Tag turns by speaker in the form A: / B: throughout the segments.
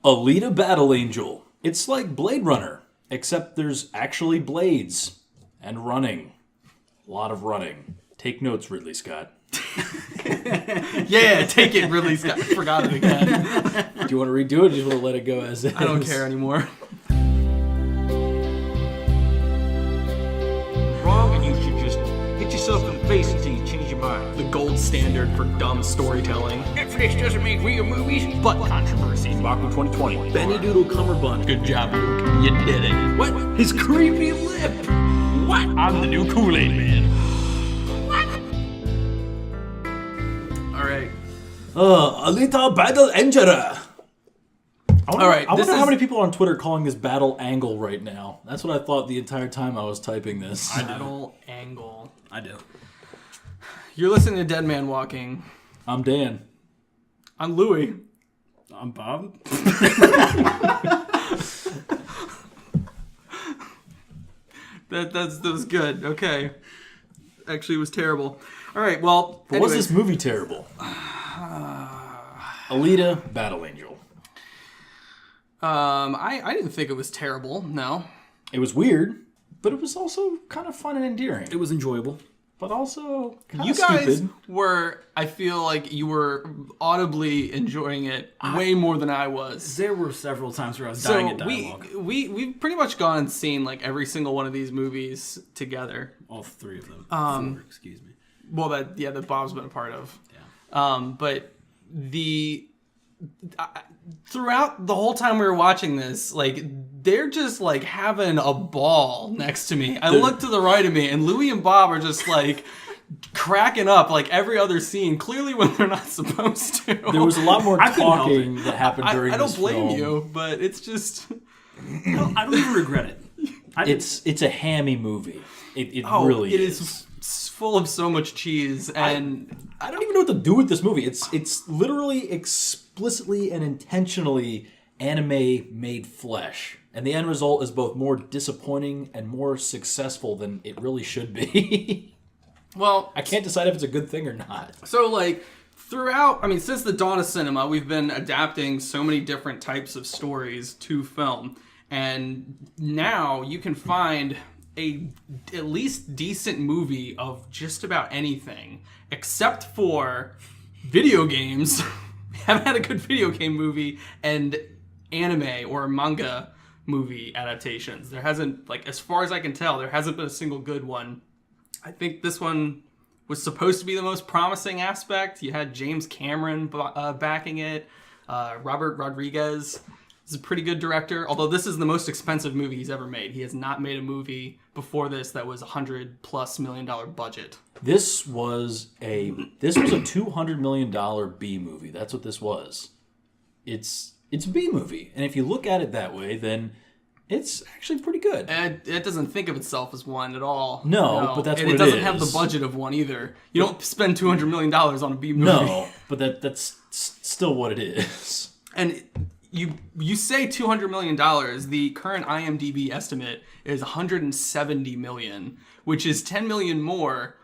A: Alita Battle Angel. It's like Blade Runner, except there's actually blades and running. A lot of running. Take notes, Ridley Scott.
B: Yeah, take it, Ridley Scott. Forgot it again.
A: Do you want to redo it or do you just want to let it go as is?
B: I don't care anymore.
C: Wrong, and you should just hit yourself in the face until you change your mind.
B: The gold standard for dumb storytelling.
C: Netflix doesn't make real movies, but controversy. Markham 2020.
B: Benny Doodle Cumberbund. Good job, Luke. You did it.
C: What? His creepy lip. What?
B: I'm the new Kool-Aid Man. All right.
A: Alita Battle Angel.
B: All right.
A: I wonder how many people are on Twitter calling this Battle Angle right now. That's what I thought the entire time I was typing this.
B: Battle Angle.
D: I do.
B: You're listening to Dead Man Walking.
A: I'm Dan.
B: I'm Louie.
D: I'm Bob.
B: That was good. Okay. Actually, it was terrible. All right. Well,
A: But was this movie terrible? Alita Battle Angel.
B: I didn't think it was terrible. No.
A: It was weird, but it was also kind of fun and endearing.
D: It was enjoyable.
A: But also kind
B: You
A: of
B: guys
A: stupid.
B: were, I feel like you were audibly enjoying it way more than I was.
D: There were several times where I was dying at
B: So
D: dialogue.
B: we've pretty much gone and seen like every single one of these movies together.
D: All three of them. Four, excuse me.
B: Well, that Bob's been a part of.
D: Yeah.
B: But throughout the whole time we were watching this, like they're just like having a ball next to me. I look to the right of me, and Louie and Bob are just like cracking up like every other scene. Clearly, when they're not supposed to.
A: There was a lot more
D: I couldn't help
A: talking that happened during
B: I don't
A: this
B: blame
A: film.
B: you, but it's just.
D: I don't even regret it.
A: It's a hammy movie. It really
B: it
A: is.
B: is full of so much cheese, and
A: I don't even know what to do with this movie. It's literally explicitly and intentionally anime made flesh. And the end result is both more disappointing and more successful than it really should be.
B: well,
A: I can't decide if it's a good thing or not.
B: so like throughout, I mean, since the dawn of cinema, we've been adapting so many different types of stories to film, and now you can find at least decent movie of just about anything, except for video games. We haven't had a good video game movie and anime or manga movie adaptations. There hasn't, like, as far as I can tell, there hasn't been a single good one. I think this one was supposed to be the most promising aspect. You had James Cameron backing it. Robert Rodriguez is a pretty good director, although this is the most expensive movie he's ever made. He has not made a movie before this that was $100+ million budget.
A: This was a $200 million B movie. That's what this was. It's a B movie, and if you look at it that way, then it's actually pretty good.
B: And it doesn't think of itself as one at all.
A: No, but that's
B: and
A: what
B: it
A: it
B: doesn't have
A: is.
B: the budget of one either. You don't spend $200 million on a B movie.
A: No, but that's still what it is.
B: And you say $200 million. The current IMDb estimate is $170 million, which is $10 million more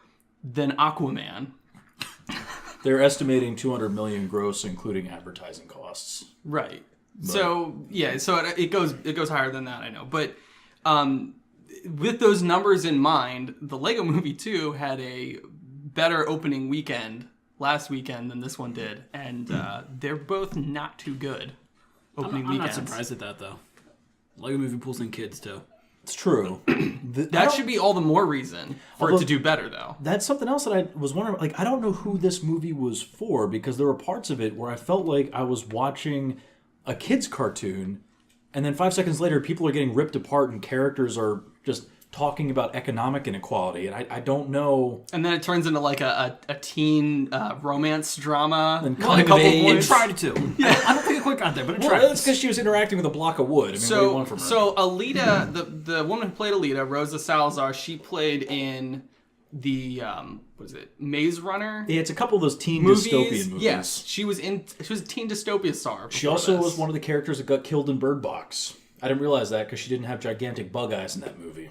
B: than Aquaman.
A: They're estimating $200 million gross, including advertising costs.
B: Right. So yeah, so it goes higher than that, I know. But with those numbers in mind, the Lego Movie 2 had a better opening weekend last weekend than this one did, and they're both not too good opening
D: I'm
B: weekends.
D: not surprised at that, though. Lego Movie pulls in kids, too.
A: It's true.
B: That should be all the more reason for it to do better, though.
A: That's something else that I was wondering. Like, I don't know who this movie was for, because there were parts of it where I felt like I was watching a kid's cartoon, and then 5 seconds later, people are getting ripped apart and characters are just talking about economic inequality, and I don't know.
B: And then it turns into like a teen romance drama.
A: And
B: a
A: coming of
B: couple
A: age.
D: It
B: points.
D: tried to. Yeah. I don't think it quite got there, but it
A: Well,
D: tried.
A: that's because she was interacting with a block of wood. I mean, what do you want from her?
B: So Alita, the woman who played Alita, Rosa Salazar, she played in the what is it, Maze Runner?
A: Yeah, it's a couple of those teen
B: movies.
A: dystopian movies.
B: Yes, she was a teen dystopia star.
A: She also was one of the characters that got killed in Bird Box. I didn't realize that because she didn't have gigantic bug eyes in that movie.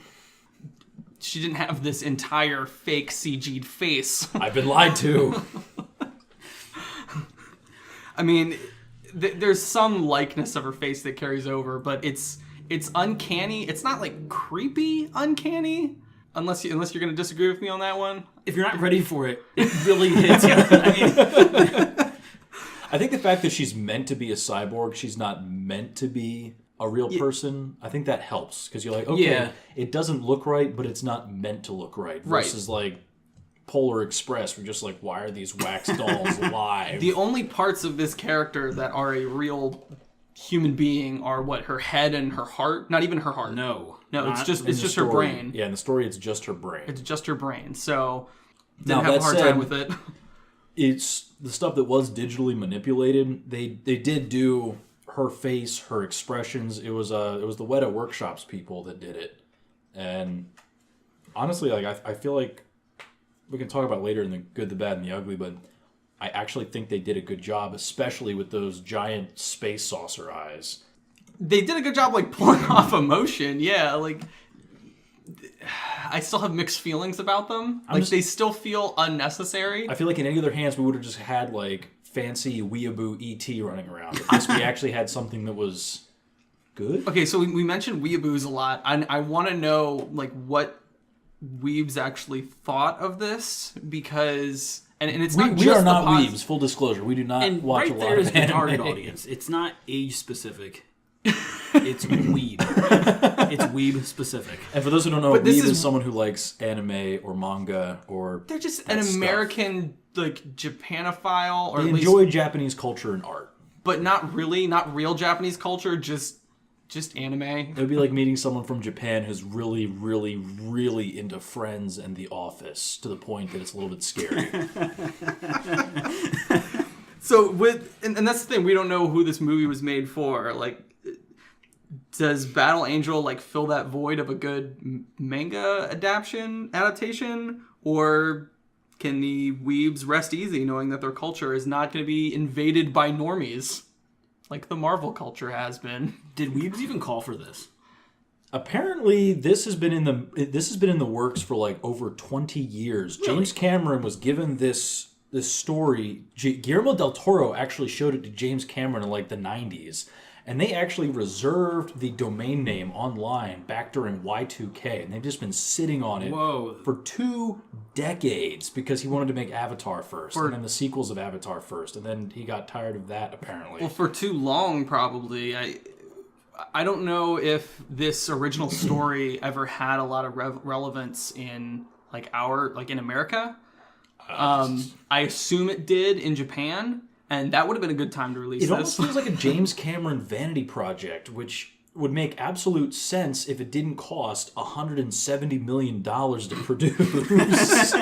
B: She didn't have this entire fake CG'd face.
A: I've been lied to.
B: I mean, there's some likeness of her face that carries over, but it's uncanny. It's not like creepy uncanny, unless you're going to disagree with me on that one.
D: If you're not ready for it, it really hits you. I mean,
A: I think the fact that she's meant to be a cyborg, she's not meant to be a real person, I think that helps. Because you're like, okay, it doesn't look right, but it's not meant to look right. Versus like Polar Express, we're just like, why are these wax dolls alive?
B: The only parts of this character that are a real human being are what, her head and her heart. Not even her heart.
D: no,
B: it's just her
A: story,
B: brain.
A: Yeah, in the story, it's just her brain.
B: It's just her brain. So
A: Now,
B: didn't have a
A: that
B: hard
A: said,
B: time with it.
A: It's the stuff that was digitally manipulated. They did do her face, her expressions. It was the Weta Workshops people that did it, and honestly, like I feel like we can talk about later in the good, the bad, and the ugly, but I actually think they did a good job, especially with those giant space saucer eyes.
B: They did a good job, like, pulling off emotion. Yeah, like, I still have mixed feelings about them. They still feel unnecessary.
A: I feel like in any other hands, we would have just had, like, fancy weeaboo E.T. running around. At least we actually had something that was good.
B: Okay, so we mentioned weeaboos a lot. I want to know, like, what weebs actually thought of this, because... And it's not
A: we
B: just
A: are not
B: the
A: weebs, full disclosure. We do not
D: and
A: watch
D: right
A: a lot
D: there
A: of
D: is the
A: anime.
D: target audience. It's not age specific. It's weeb. It's weeb specific.
A: And for those who don't know,
B: But this
A: weeb is
B: is-
A: someone who likes anime or manga or
B: They're just
A: that
B: an
A: stuff.
B: American, like, Japanophile, or
A: They
B: at least...
A: enjoy Japanese culture and art.
B: But not really, not real Japanese culture, just anime.
A: It would be like meeting someone from Japan who's really, really, really into Friends and The Office to the point that it's a little bit scary.
B: So and that's the thing, we don't know who this movie was made for. Like, does Battle Angel like fill that void of a good manga adaptation, or can the weebs rest easy knowing that their culture is not going to be invaded by normies like the Marvel culture has been?
D: Did weebs even call for this?
A: Apparently, this has been in the works for like over 20 years.
D: Really?
A: James Cameron was given this story. Guillermo del Toro actually showed it to James Cameron in like the 90s. And they actually reserved the domain name online back during Y2K. And they've just been sitting on it for 2 decades because he wanted to make Avatar first. And then the sequels of Avatar first. And then he got tired of that, apparently.
B: Well, for too long, probably. I don't know if this original story ever had a lot of relevance in in America. I assume it did in Japan. And that would have been a good time to release
A: It
B: this.
A: almost feels like a James Cameron vanity project, which would make absolute sense if it didn't cost $170 million to produce.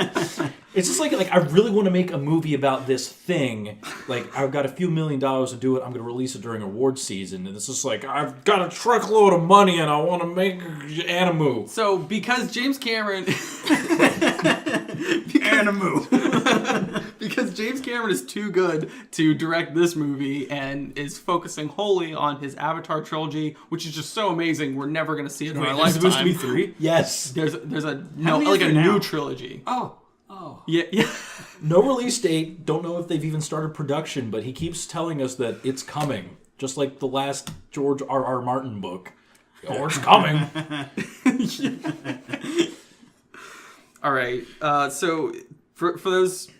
A: It's just like I really want to make a movie about this thing. Like, I've got a few $1 million to do it. I'm going to release it during award season. And it's just like, I've got a truckload of money and I want to make anime.
B: So, because James Cameron... because James Cameron is too good to direct this movie and is focusing wholly on his Avatar trilogy, which is just so amazing. We're never going to see it in our
D: There's
B: lifetime.
D: supposed to be 3?
A: Yes.
B: There's a
D: many is there
B: new
D: now?
B: trilogy.
D: Oh.
B: Yeah.
A: No release date. Don't know if they've even started production, but he keeps telling us that it's coming. Just like the last George R.R. Martin book. Oh, it's coming.
B: All right. So for those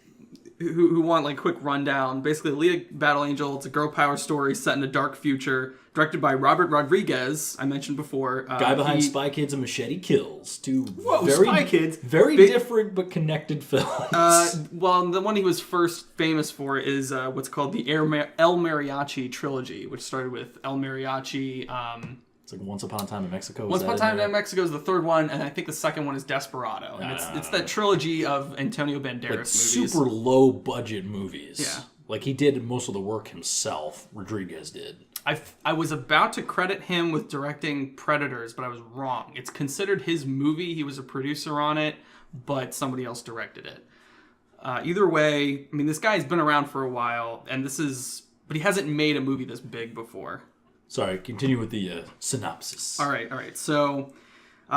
B: who want like quick rundown, basically Alita Battle Angel, it's a girl power story set in a dark future, directed by Robert Rodriguez, I mentioned before.
A: Guy behind Spy Kids and Machete Kills. Two
D: Spy Kids.
A: Very different but connected films.
B: Well, the one he was first famous for is what's called the El Mariachi trilogy, which started with El Mariachi.
A: It's like Once Upon a Time in Mexico.
B: Once Upon a Time in Mexico is the third one, and I think the second one is Desperado. And it's that trilogy of Antonio Banderas
A: like
B: movies.
A: super low budget movies.
B: Yeah.
A: Like he did most of the work himself. Rodriguez did.
B: I was about to credit him with directing Predators, but I was wrong. It's considered his movie. He was a producer on it, but somebody else directed it. Either way, I mean, this guy's been around for a while, but he hasn't made a movie this big before.
A: Sorry, continue with the synopsis.
B: All right. So,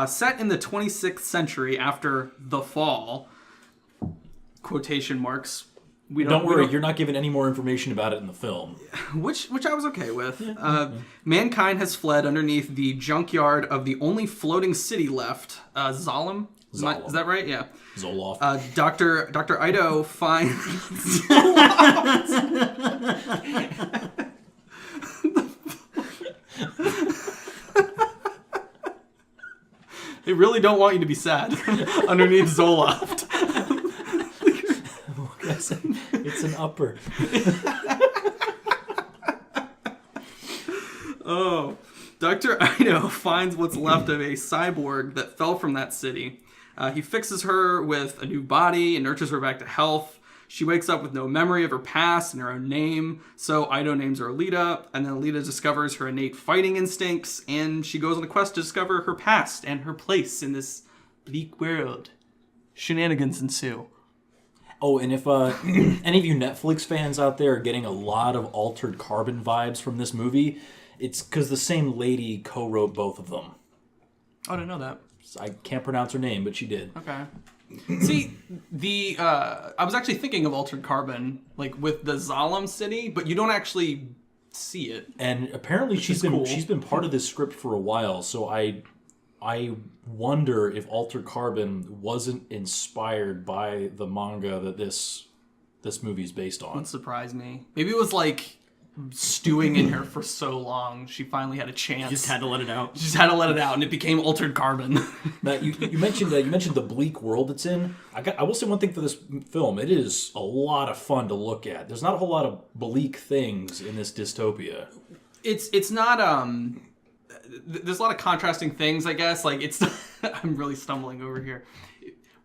B: set in the 26th century after The Fall, quotation marks,
A: Don't worry, you're not given any more information about it in the film.
B: Which I was okay with. Mankind has fled underneath the junkyard of the only floating city left, Zalem. Is that right? Yeah.
A: Zoloft.
B: Dr. Ido finds... They really don't want you to be sad underneath Zoloft.
A: It's an upper.
B: Oh. Dr. Ido finds what's left of a cyborg that fell from that city. He fixes her with a new body and nurtures her back to health. She wakes up with no memory of her past and her own name, so Ido names her Alita, and then Alita discovers her innate fighting instincts, and she goes on a quest to discover her past and her place in this bleak world. Shenanigans ensue.
A: Oh, and if any of you Netflix fans out there are getting a lot of Altered Carbon vibes from this movie, it's because the same lady co-wrote both of them.
B: Oh, I didn't know that.
A: I can't pronounce her name, but she did.
B: Okay. See, I was actually thinking of Altered Carbon, like with the Zalem city, but you don't actually see it.
A: And apparently she's been part of this script for a while, so I wonder if Altered Carbon wasn't inspired by the manga that this movie's based on.
B: Wouldn't surprise me. Maybe it was like stewing in her for so long, she finally had a chance.
D: You just had to let it out.
B: She just had to let it out, and it became Altered Carbon.
A: Matt, you mentioned the bleak world it's in. I will say one thing for this film: it is a lot of fun to look at. There's not a whole lot of bleak things in this dystopia.
B: It's not there's a lot of contrasting things, I guess. Like it's I'm really stumbling over here.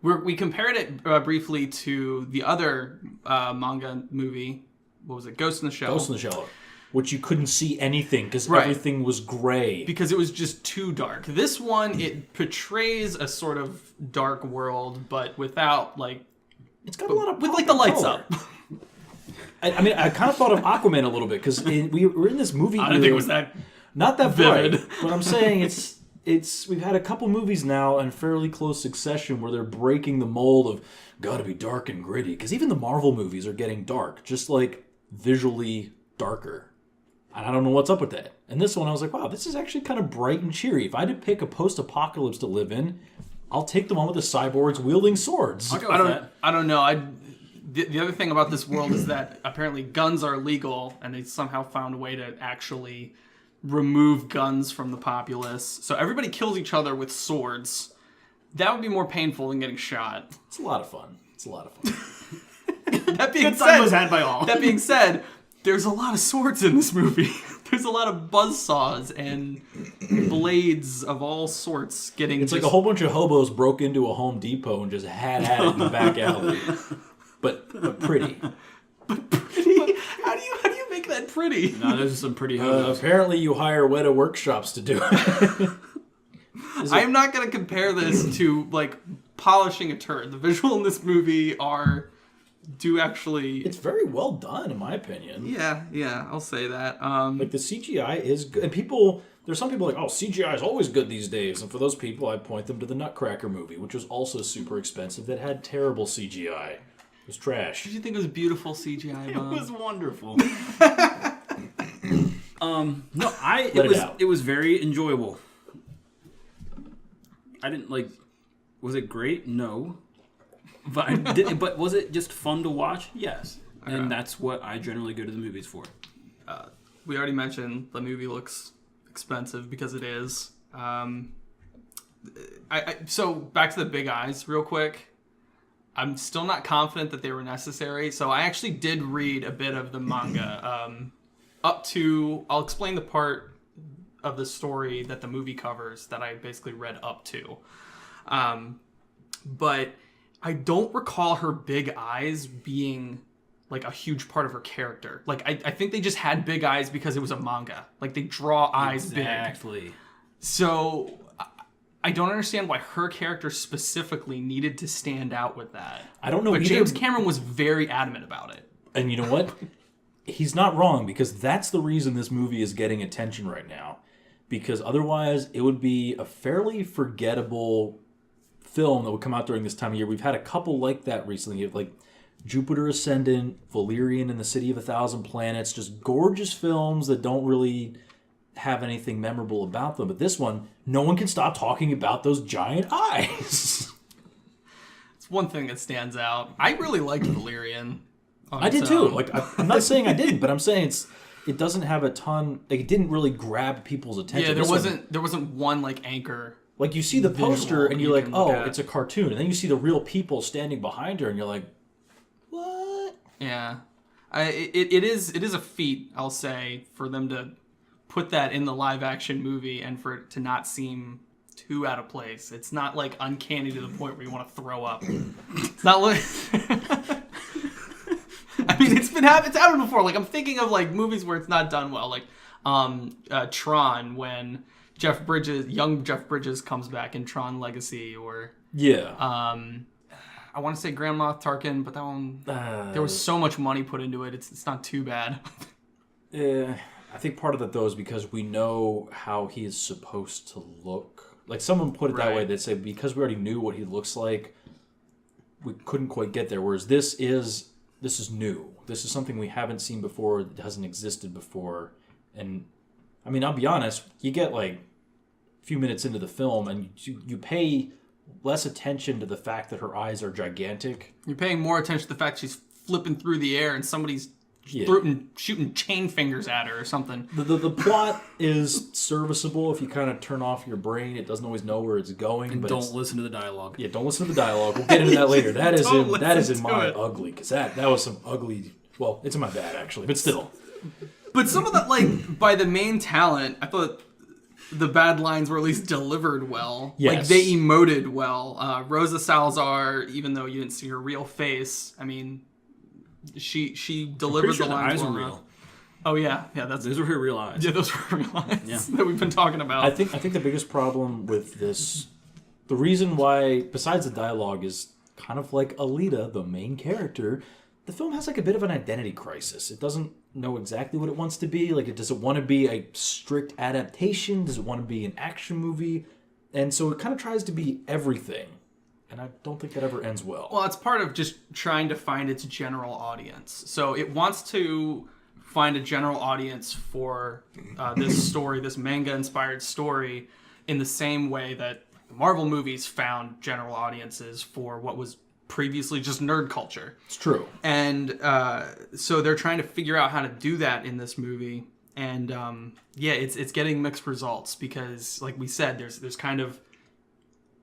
B: We compared it briefly to the other manga movie. What was it? Ghost in the Shell.
A: Ghost in the Shell, which you couldn't see anything because
B: Right.
A: everything was gray.
B: Because it was just too dark. This one, it portrays a sort of dark world, but without like
A: It's got a lot of
B: with like the lights
A: color.
B: up.
A: I mean, I kind of thought of Aquaman a little bit because we were in this movie.
B: I didn't think it was that.
A: Not that
B: vivid.
A: bright, but I'm saying it's we've had a couple movies now in fairly close succession where they're breaking the mold of gotta be dark and gritty. Because even the Marvel movies are getting dark, just like visually darker. And I don't know what's up with that. And this one, I was like, wow, this is actually kind of bright and cheery. If I had to pick a post-apocalypse to live in, I'll take the one with the cyborgs wielding swords.
D: I'll go with that.
B: I don't know. The other thing about this world is that apparently guns are legal, and they somehow found a way to actually remove guns from the populace. So everybody kills each other with swords. That would be more painful than getting shot.
A: It's a lot of fun.
B: That being
D: Good time was had by all.
B: That being said, there's a lot of swords in this movie. There's a lot of buzzsaws and blades of all sorts getting.
A: It's like a whole bunch of hobos broke into a Home Depot and just had at it in the back alley. But pretty.
B: pretty. How do you make that pretty?
D: No, those are some pretty hobos.
A: Apparently you hire Weta Workshops to do it.
B: I'm not going to compare this to like polishing a turd. The visual in this movie
A: It's very well done, in my opinion.
B: Yeah, I'll say that.
A: Like the CGI is good, and there's some people like, oh, CGI is always good these days, and for those people, I point them to the Nutcracker movie, which was also super expensive, that had terrible CGI. It was trash.
B: Did you think it was beautiful CGI, Bob?
D: It was wonderful.
A: No,
D: it was very enjoyable. I didn't like. Was it great? No. But was it just fun to watch? Yes. And that's what I generally go to the movies for.
B: We already mentioned the movie looks expensive because it is. So back to the big eyes real quick. I'm still not confident that they were necessary. So I actually did read a bit of the manga I'll explain the part of the story that the movie covers that I basically read up to. But I don't recall her big eyes being like a huge part of her character. Like I think they just had big eyes because it was a manga. Like they draw eyes big.
D: Exactly.
B: So I don't understand why her character specifically needed to stand out with that.
A: I don't know.
B: But James Cameron was very adamant about it.
A: And you know what? He's not wrong, because that's the reason this movie is getting attention right now. Because otherwise, it would be a fairly forgettable film that would come out during this time of year. We've had a couple like that recently. Like Jupiter Ascendant, Valerian and the City of a Thousand Planets, just gorgeous films that don't really have anything memorable about them. But this one, no one can stop talking about those giant eyes.
B: It's one thing that stands out. I really liked Valerian.
A: I did too. Like, I'm not saying I didn't, but I'm saying it doesn't have a ton. Like, it didn't really grab people's attention.
B: Yeah, there wasn't one like anchor.
A: Like, you see the poster and you're like,
B: can
A: oh,
B: look at.
A: it's a cartoon, and then you see the real people standing behind her, and you're like, what?
B: Yeah, it is a feat, I'll say, for them to put that in the live action movie and for it to not seem too out of place. It's not like uncanny to the point where you want to throw up. It's not like. I mean, it's happened before. Like, I'm thinking of like movies where it's not done well, like Tron, when young Jeff Bridges comes back in Tron Legacy, or
A: Yeah.
B: I want to say Grand Moff Tarkin, but that one there was so much money put into it. It's not too bad.
A: Yeah. I think part of that, though, is because we know how he is supposed to look. Like, someone put it that
B: Right.
A: way. They say, because we already knew what he looks like, we couldn't quite get there. Whereas this is new. This is something we haven't seen before. It hasn't existed before. And, I mean, I'll be honest. You get, like, a few minutes into the film, and you pay less attention to the fact that her eyes are gigantic.
B: You're paying more attention to the fact she's flipping through the air and somebody's
A: Yeah.
B: shooting chain fingers at her or something.
A: The plot is serviceable if you kind of turn off your brain. It doesn't always know where it's going.
D: And
A: but
D: don't listen to the dialogue.
A: Yeah, don't listen to the dialogue. We'll get into that later. That is
B: Don't
A: in
B: listen
A: my
B: to it.
A: ugly, because that was some ugly. Well, it's in my bad actually, but still.
B: But some of that, like, by the main talent, I thought the bad lines were at least delivered well.
A: Yes.
B: Like, they emoted well. Rosa Salazar, even though you didn't see her real face, I mean, she delivered
D: Pretty sure
B: the
D: the
B: lines
D: eyes
B: well
D: were
B: enough.
D: real.
B: Oh yeah, that's
D: Those were her real eyes.
B: yeah, those were real lines
D: Yeah.
B: that we've been talking about.
A: I think the biggest problem with this, the reason why, besides the dialogue, is kind of like Alita, the main character. The film has like a bit of an identity crisis. It doesn't know exactly what it wants to be. Like, does it want to be a strict adaptation? Does it want to be an action movie? And so it kind of tries to be everything. And I don't think that ever ends well.
B: Well, it's part of just trying to find its general audience. So it wants to find a general audience for this story, this manga-inspired story, in the same way that the Marvel movies found general audiences for what was previously just nerd culture.
A: It's true.
B: And so they're trying to figure out how to do that in this movie. And yeah, it's getting mixed results because, like we said, there's kind of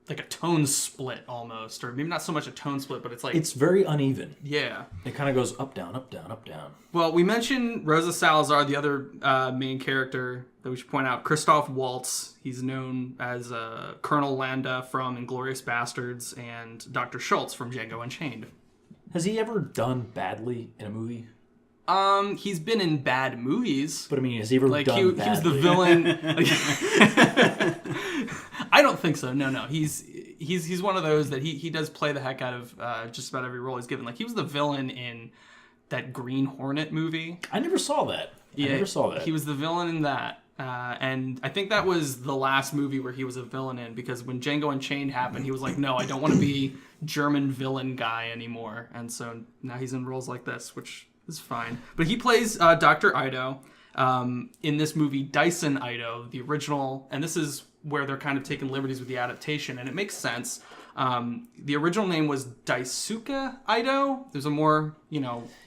B: like a tone split almost, or maybe not so much a tone split, but it's like
A: It's very uneven.
B: yeah.
A: It kind of goes up, down, up, down, up, down.
B: Well, we mentioned Rosa Salazar, the other main character that we should point out, Christoph Waltz. He's known as Colonel Landa from Inglourious Bastards and Dr. Schultz from Django Unchained.
A: Has he ever done badly in a movie?
B: He's been in bad movies.
A: But I mean, has he ever
B: Like
A: done
B: he was the
A: badly?
B: villain. I don't think so. No. He's one of those that he does play the heck out of just about every role he's given. Like, he was the villain in that Green Hornet movie.
A: I never saw that. I never saw that.
B: He was the villain in that. And I think that was the last movie where he was a villain in, because when Django Unchained happened, he was like, no, I don't want to be German villain guy anymore. And so now he's in roles like this, which is fine. But he plays Dr. Ido in this movie, Dyson Ido, the original. And this is where they're kind of taking liberties with the adaptation. And it makes sense. The original name was Daisuke Ido. There's a more,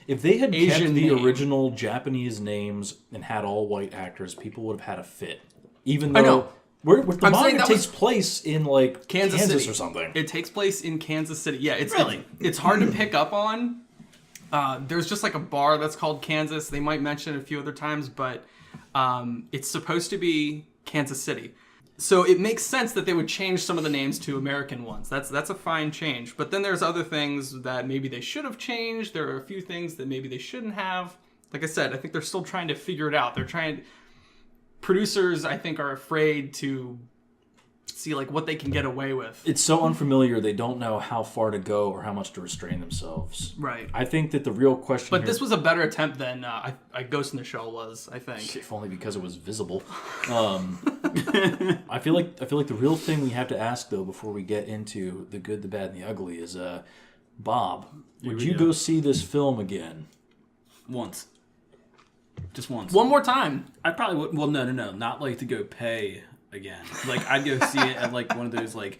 A: If they had kept
B: Asian
A: the
B: name.
A: original Japanese names and had all white actors, people would have had a fit. Even though
B: I know.
A: Where the
B: I'm saying
A: manga
B: that
A: takes
B: was-
A: place in like
B: Kansas City
A: or something.
B: It takes place in Kansas City. Yeah,
A: Really?
B: it's hard to pick up on. There's just like a bar that's called Kansas. They might mention it a few other times, but it's supposed to be Kansas City. So it makes sense that they would change some of the names to American ones. That's a fine change. But then there's other things that maybe they should have changed. There are a few things that maybe they shouldn't have. Like I said, I think they're still trying to figure it out. Producers, I think, are afraid to see like what they can get away with.
A: It's so unfamiliar; they don't know how far to go or how much to restrain themselves.
B: Right.
A: I think that the real question,
B: But
A: here,
B: this was a better attempt than Ghost in the Shell was, I think.
A: if only because it was visible. I feel like the real thing we have to ask though before we get into the good, the bad, and the ugly is Bob, would
D: we
A: you
D: go.
A: go see this film again?
D: Once. Just once.
B: One more time.
D: I probably would. Well, no. Not like to go pay again. Like, I'd go see it at like one of those like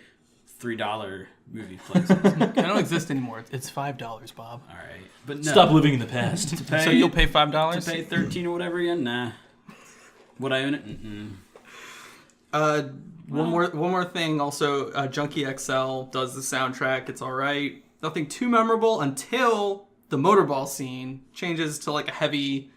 D: $3 movie places.
B: They don't exist anymore. It's $5, Bob.
D: All right. But no.
A: Stop living in the past.
D: To pay,
B: So you'll pay $5?
D: to pay 13 or whatever again? Nah. Would I own it?
B: One more thing. Also, Junkie XL does the soundtrack. It's all right. Nothing too memorable until the motorball scene changes to like a heavy,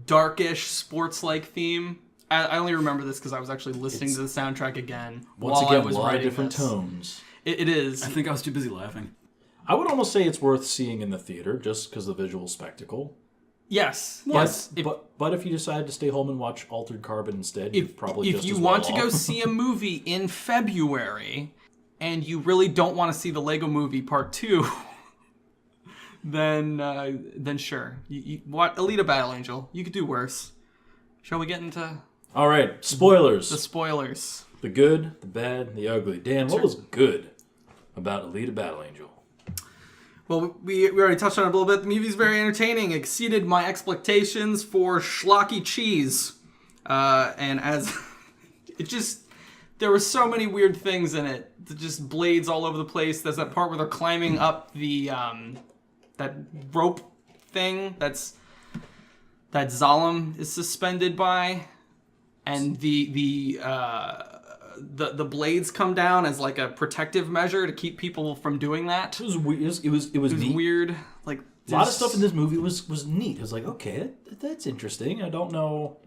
B: darkish, sports-like theme. I only remember this because I was actually listening to the soundtrack again
A: Once
B: while
A: again,
B: I was
A: a lot of
B: writing
A: different
B: this.
A: tones.
B: It is.
D: I think I was too busy laughing.
A: I would almost say it's worth seeing in the theater just because of the visual spectacle.
B: Yes.
A: Yes,
B: If,
A: but if you decide to stay home and watch Altered Carbon instead, you're probably
B: if
A: just
B: you
A: as
B: want
A: well
B: to go
A: off.
B: see a movie in February and you really don't want to see the Lego Movie Part 2, then sure. What Alita Battle Angel. You could do worse. Shall we get into
A: All right, spoilers.
B: the spoilers?
A: The good, the bad, the ugly. Dan, what was good about Alita Battle Angel?
B: Well, we already touched on it a little bit. The movie's very entertaining. Exceeded my expectations for schlocky cheese. And as it just, there were so many weird things in it. Just blades all over the place. There's that part where they're climbing up the that rope thing that Zalem is suspended by, and the blades come down as like a protective measure to keep people from doing that.
A: It was weird. It was
B: It was
A: neat.
B: weird. Like
A: A lot of stuff in this movie was neat. It was like, okay, that's interesting. I don't know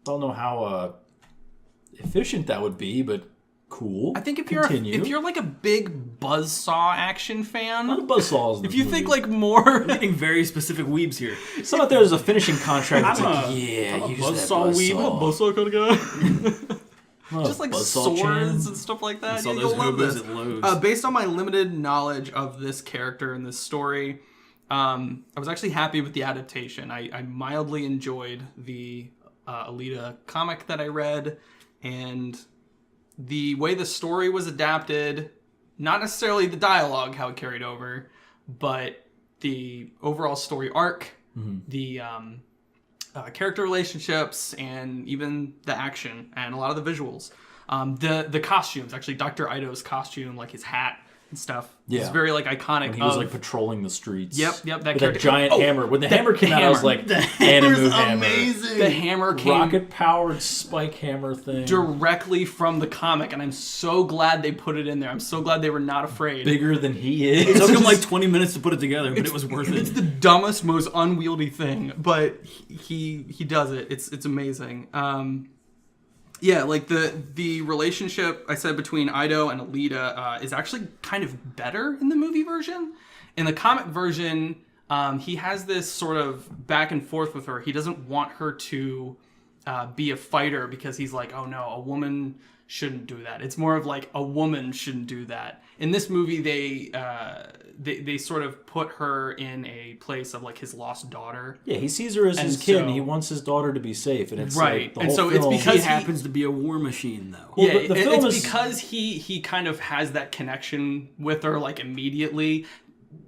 A: how efficient that would be, but cool.
B: I think if
A: Continue.
B: you're like a big buzzsaw action fan,
A: not a buzzsaws. in
B: if
A: this
B: you
A: movie.
B: think like more,
D: Getting very specific weebs here.
A: someone out there there's a finishing contract that's
D: I'm
A: like,
D: a-
A: yeah,
D: I'm a
A: use that
D: buzzsaw weeb.
A: buzzsaw.
B: kind of guy,
A: Oh,
B: just like
A: buzzsaw
B: swords
A: chan.
B: and stuff like that.
D: Saw
B: Yeah,
D: those
B: you'll love
D: hobos
B: this.
D: at Lowe's.
B: Based on my limited knowledge of this character and this story, I was actually happy with the adaptation. I mildly enjoyed the Alita comic that I read, and the way the story was adapted, not necessarily the dialogue, how it carried over, but the overall story arc, the character relationships, and even the action and a lot of the visuals. The costumes, actually, Dr. Ido's costume, like his hat and stuff, is very like iconic.
A: When he was like patrolling the streets.
B: Yep, that
A: With
B: character.
A: that giant
B: Oh,
A: hammer. When the
B: that
A: hammer came out, I was
B: hammer.
A: like,
B: The
A: Animu hammer.
B: the hammer came
A: Rocket powered spike hammer thing.
B: directly from the comic, and I'm so glad they put it in there. I'm so glad they were not afraid.
A: Bigger than he is.
D: It took him like 20 minutes to put it together, but it was worth
B: It's
D: it.
B: the dumbest, most unwieldy thing, but he does it. It's amazing. Yeah, like the relationship I said between Ido and Alita is actually kind of better in the movie version. In the comic version, he has this sort of back and forth with her. He doesn't want her to be a fighter because he's like, oh no, a woman shouldn't do that. It's more of like a woman shouldn't do that. In this movie, they sort of put her in a place of like his lost daughter.
A: Yeah, he sees her as his
B: And
A: kid,
B: so-
A: and he wants his daughter to be safe. And it's
B: Right.
A: like the
B: And
A: whole
B: so it's
A: film,
B: because
D: He
B: he-
D: happens to be a war machine, though.
A: Well,
B: Yeah,
A: the film
B: it's
A: is-
B: because he kind of has that connection with her like immediately.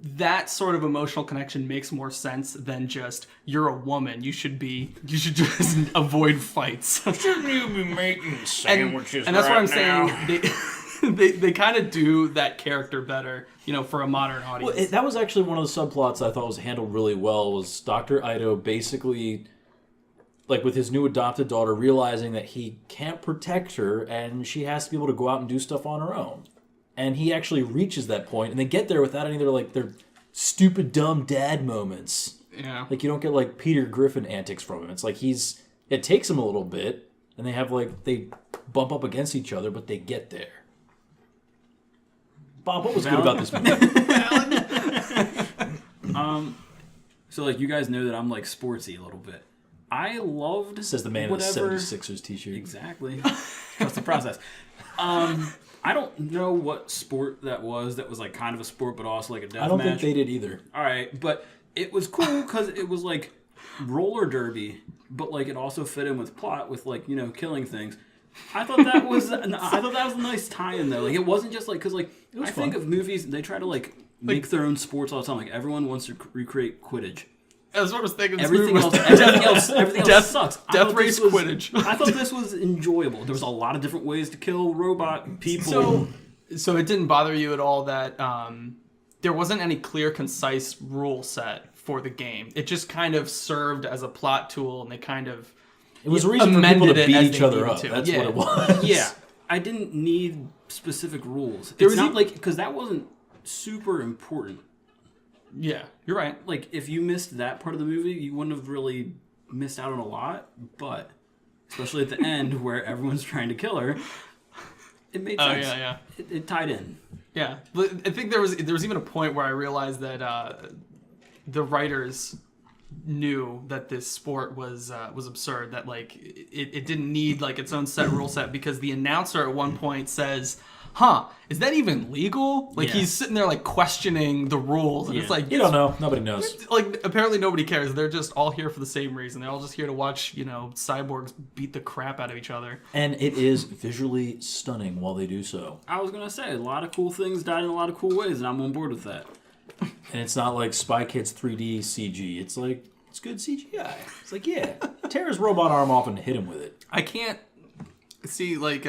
B: That sort of emotional connection makes more sense than just you're a woman. You should just avoid fights.
A: Shouldn't you be making sandwiches
B: and that's what I'm
A: now?
B: saying. They kind of do that character better, for a modern audience.
A: Well, that was actually one of the subplots I thought was handled really well. Was Dr. Ido basically, like with his new adopted daughter, realizing that he can't protect her and she has to be able to go out and do stuff on her own. And he actually reaches that point, and they get there without any of their stupid, dumb dad moments.
B: Yeah.
A: Like, you don't get, like, Peter Griffin antics from him. It's like it takes him a little bit, and they bump up against each other, but they get there. Bob, what was good about this movie?
D: So, like, you guys know that I'm, like, sportsy a little bit. I loved
A: Says the man in the
D: whatever...
A: 76ers t-shirt.
D: Exactly. Trust the process. I don't know what sport that was like kind of a sport, but also like a death
A: I don't
D: match.
A: think they did either.
D: All right, but it was cool because it was like roller derby, but like it also fit in with plot with like killing things. I thought that was a nice tie-in though. Like it wasn't just like because like I think of movies they try to like make their own sports all the time. Like everyone wants to recreate Quidditch.
B: That's what I was thinking.
D: Everything else sucks.
B: Death race Quidditch.
D: I thought this was enjoyable. There was a lot of different ways to kill robot people.
B: So it didn't bother you at all that there wasn't any clear, concise rule set for the game. It just kind of served as a plot tool, and they kind of
A: It was a reason for people to
B: amended it
A: beat
B: as
A: each
B: they
A: other
B: needed
A: up.
B: to.
A: That's
B: Yeah.
A: what it was.
D: Yeah, I didn't need specific rules.
B: There
D: It's
B: was
D: not like because that wasn't super important.
B: Yeah, you're right.
D: Like if you missed that part of the movie, you wouldn't have really missed out on a lot. But especially at the end where everyone's trying to kill her, it made sense.
B: Oh yeah.
D: It tied in.
B: Yeah, but I think there was even a point where I realized that the writers knew that this sport was absurd. That like it didn't need like its own set rule set, because the announcer at one point says, "Huh, is that even legal?" Like he's sitting there like questioning the rules, and it's like
A: You don't know. Nobody knows.
B: Like apparently nobody cares. They're just all here for the same reason. They're all just here to watch cyborgs beat the crap out of each other.
A: And it is visually stunning while they do so.
D: I was gonna say a lot of cool things died in a lot of cool ways, and I'm on board with that.
A: And it's not like Spy Kids 3D CG. It's like, it's good CGI. It's like, yeah, tear his robot arm off and hit him with it.
B: I can't see like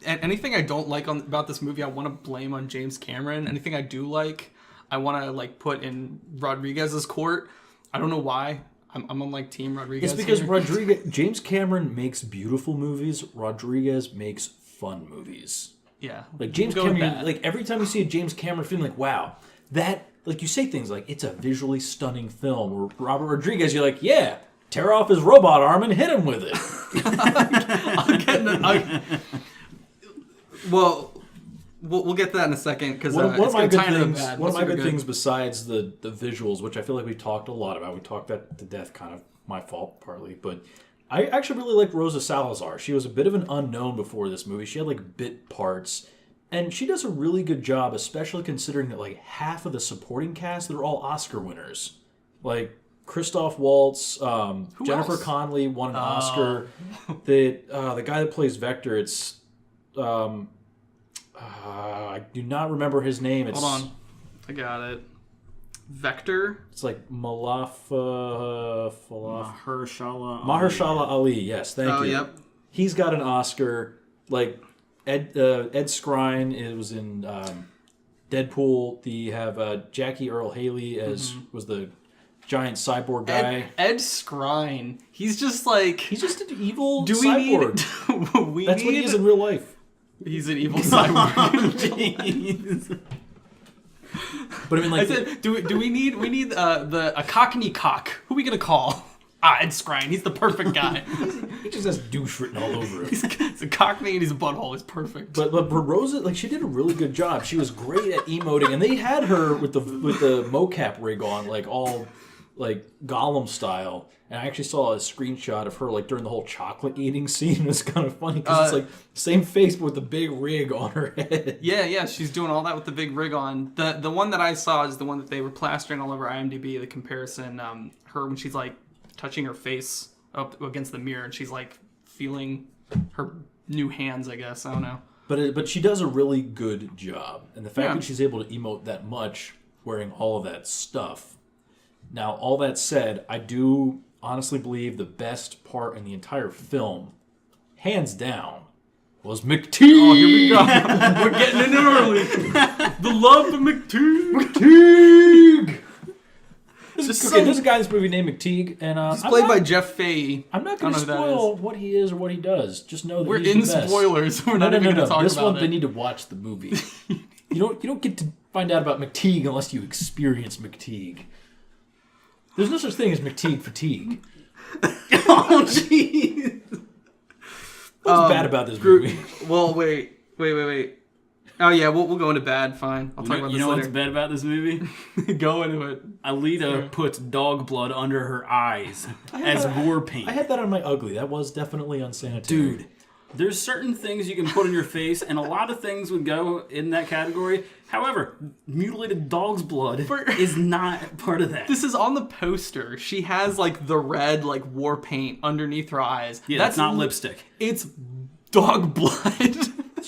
B: anything I don't like about this movie. I want to blame on James Cameron. Anything I do like, I want to like put in Rodriguez's court. I don't know why. I'm on like Team Rodriguez.
A: It's because
B: here.
A: James Cameron makes beautiful movies. Rodriguez makes fun movies.
B: Yeah,
A: Like James
B: We'll go with
A: Cameron,
B: that.
A: like every time you see a James Cameron film, like wow, that like you say things like it's a visually stunning film. Or Robert Rodriguez, you're like, yeah, tear off his robot arm and hit him with it.
B: Well, we'll get to that in a second, because
A: One
B: it's
A: of my
B: going to
A: good
B: tie into the
A: things.
B: bad.
A: One of my
B: Super
A: good things besides the visuals, which I feel like we talked a lot about. We talked that to death, kind of my fault partly, but I actually really liked Rosa Salazar. She was a bit of an unknown before this movie. She had like bit parts, and she does a really good job, especially considering that like half of the supporting cast, they're all Oscar winners. Like Christoph Waltz, Jennifer
B: else?
A: Connelly won an Oscar. The guy that plays Vector, it's I do not remember his name. It's,
B: Hold on, I got it. Vector.
A: It's like
D: Mahershala
A: Ali. Yes, thank you.
B: Oh, yep.
A: He's got an Oscar. Like Ed Skrein, it was in Deadpool. You have Jackie Earle Haley as was the giant cyborg guy.
B: Ed Skrein. He's just like.
A: He's just an evil
B: Do we
A: cyborg.
B: need?
A: That's what he is in real life.
B: He's an evil cyborg.
D: Jeez.
A: But I mean,
B: I
A: like,
B: said, do we need a cockney cock? Who are we gonna call? Ed Skrein. He's the perfect guy.
A: he just has douche written all over him.
B: He's a cockney and he's a butthole. It's perfect.
A: But Rosa, like, she did a really good job. She was great at emoting, and they had her with the mocap rig on, like all like Gollum style. And I actually saw a screenshot of her like during the whole chocolate eating scene. It was kind of funny because it's like same face but with the big rig on her head.
B: Yeah, she's doing all that with the big rig on. The one that I saw is the one that they were plastering all over IMDb. The comparison, her when she's like touching her face up against the mirror, and she's like feeling her new hands. I guess I don't know.
A: But she does a really good job, and the fact
B: Yeah.
A: that she's able to emote that much wearing all of that stuff. Now, all that said, I do honestly believe the best part in the entire film, hands down, was McTeague.
B: Oh, here we go. We're getting in early. The love of McTeague.
A: McTeague.
B: Just
A: There's a guy in this movie named McTeague, and
B: He's played by Jeff Fahey.
A: I'm not
B: I don't
A: going to
B: know who that
A: spoil what he is or what he does. Just know that
B: We're
A: he's
B: in
A: the best.
B: spoilers. We're not even going to talk
A: This
B: about
A: one,
B: it.
A: they need to watch the movie. You don't get to find out about McTeague unless you experience McTeague. There's no such thing as McTeague fatigue.
D: Oh jeez.
A: What's bad about this movie?
B: Well, wait. Oh yeah, we'll go into bad. Fine, I'll talk about
D: You
B: this
D: know what's
B: later.
D: bad about this movie?
B: Go into it.
D: Alita puts dog blood under her eyes as war paint.
A: I had that on my ugly. That was definitely unsanitary.
D: Dude, there's certain things you can put on your face, and a lot of things would go in that category. However, mutilated dog's blood is not part of that.
B: This is on the poster. She has like the red like war paint underneath her eyes.
D: Yeah, that's not lipstick.
B: It's dog blood.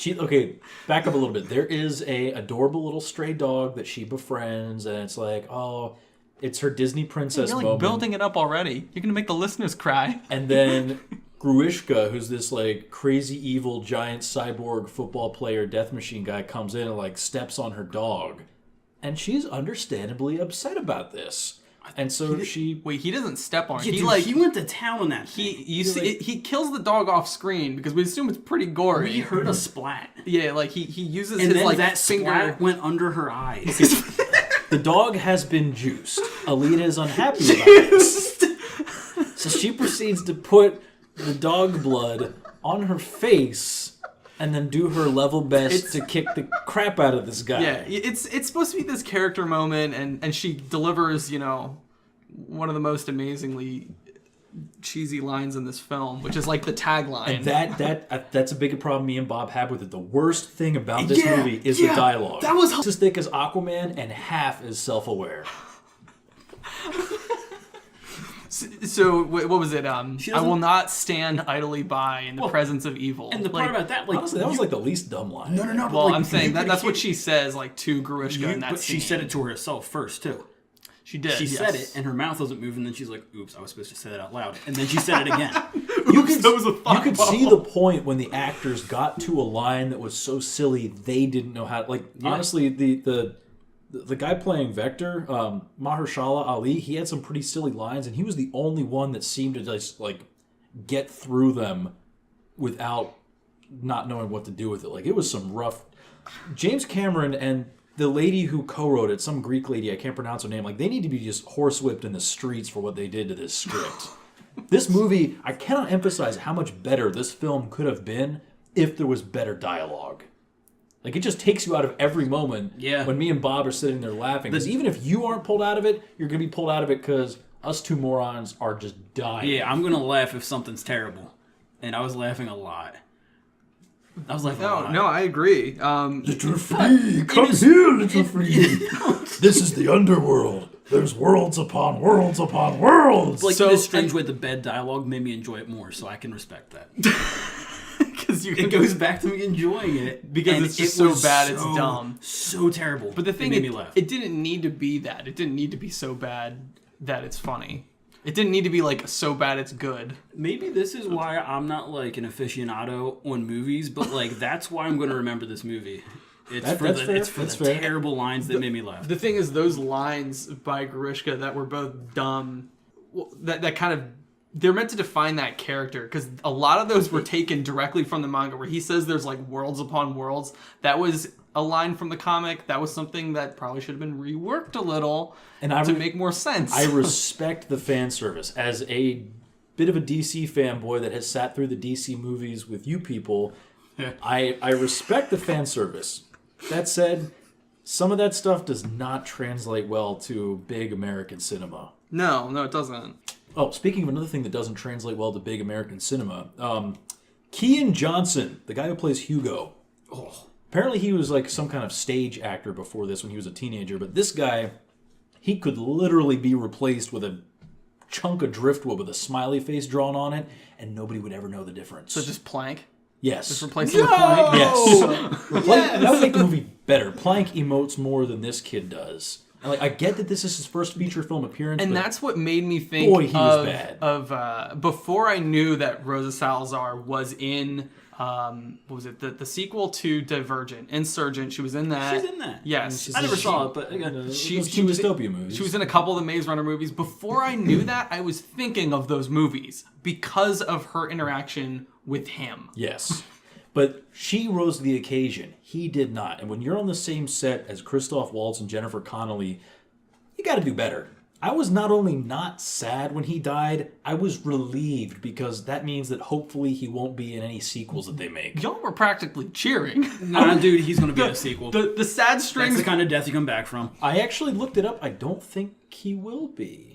A: Okay, back up a little bit. There is a adorable little stray dog that she befriends, and it's like, oh, it's her Disney princess
B: You're like
A: moment.
B: building it up already. You're gonna make the listeners cry.
A: And then Gruishka, who's this like crazy evil giant cyborg football player death machine guy, comes in and like steps on her dog, and she's understandably upset about this. And so she
B: Wait, he doesn't step on it.
D: Yeah, he went to town on that.
B: He kills the dog off screen because we assume it's pretty gory.
D: We heard a splat,
B: Yeah, like he uses
D: and
B: his
D: then
B: like
D: that
B: finger.
D: splat went under her eyes.
A: the dog has been juiced. Alita is unhappy about this. So she proceeds to put the dog blood on her face and then do her level best to kick the crap out of this guy.
B: Yeah, it's supposed to be this character moment, and she delivers, one of the most amazingly cheesy lines in this film, which is like the tagline.
A: And that's a big problem me and Bob have with it. The worst thing about this movie is the dialogue.
D: That was
A: it's as thick as Aquaman and half as self-aware.
B: So what was it? I will not stand idly by in the presence of evil.
D: And the part about that, like,
A: honestly, that was like the least dumb line.
D: No.
B: Well,
D: like,
B: I'm saying that's what she says, like to Gruishka in that
D: But
B: scene.
D: she said it to herself first too.
B: She did.
D: She
B: yes.
D: said it, and her mouth wasn't moving. And then she's like, "Oops, I was supposed to say that out loud." And then she said it again.
A: You could see the point when the actors got to a line that was so silly they didn't know how. Like honestly, the guy playing Vector, Mahershala Ali, he had some pretty silly lines, and he was the only one that seemed to just like get through them without not knowing what to do with it. Like it was some rough. James Cameron and the lady who co-wrote it, some Greek lady, I can't pronounce her name, like they need to be just horsewhipped in the streets for what they did to this script. This movie, I cannot emphasize how much better this film could have been if there was better dialogue. Like, it just takes you out of every moment when me and Bob are sitting there laughing. Because even if you aren't pulled out of it, you're going to be pulled out of it because us two morons are just dying.
D: Yeah, I'm going to laugh if something's terrible. And I was laughing a lot. I was laughing a lot.
B: No, I agree.
A: Little free, come here, little free. This is the underworld. There's worlds upon worlds upon worlds.
D: Like, this strange way the bed dialogue made me enjoy it more, so I can respect that.
B: Because
D: it goes back to me enjoying it
B: because it's just so bad, it's dumb,
D: so terrible.
B: But the thing,
D: it made me laugh.
B: It didn't need to be that. It didn't need to be so bad that it's funny. It didn't need to be like so bad it's good.
D: Maybe this is why I'm not like an aficionado on movies, but like that's why I'm going to remember this movie. It's for the terrible lines that made me laugh.
B: The thing is, those lines by Gruishka that were both dumb, that kind of. They're meant to define that character because a lot of those were taken directly from the manga where he says there's like worlds upon worlds. That was a line from the comic. That was something that probably should have been reworked a little to make more sense.
A: I respect the fan service. As a bit of a DC fanboy that has sat through the DC movies with you people, I respect the fan service. That said, some of that stuff does not translate well to big American cinema.
B: No, it doesn't.
A: Oh, speaking of another thing that doesn't translate well to big American cinema, Kean Johnson, the guy who plays Hugo. Oh, apparently he was like some kind of stage actor before this when he was a teenager, but this guy, he could literally be replaced with a chunk of driftwood with a smiley face drawn on it, and nobody would ever know the difference.
B: So just Plank?
A: Yes.
B: Just replace him with Plank?
A: Yes. That would make the movie better. Plank emotes more than this kid does. Like, I get that this is his first feature film appearance,
B: and that's what made me think of before I knew that Rosa Salazar was in what was it, the sequel to Divergent, Insurgent. She was in that.
D: She's in that.
B: Yes,
D: I never saw it, but again,
A: she was dystopia movies.
B: She was in a couple of the Maze Runner movies. Before I knew that, I was thinking of those movies because of her interaction with him.
A: Yes. But she rose to the occasion. He did not. And when you're on the same set as Christoph Waltz and Jennifer Connelly, you got to do better. I was not only not sad when he died, I was relieved because that means that hopefully he won't be in any sequels that they make.
B: Y'all were practically cheering.
D: Nah, dude, he's going to be in a sequel.
B: The sad strings.
D: That's the kind of death you come back from.
A: I actually looked it up. I don't think he will be.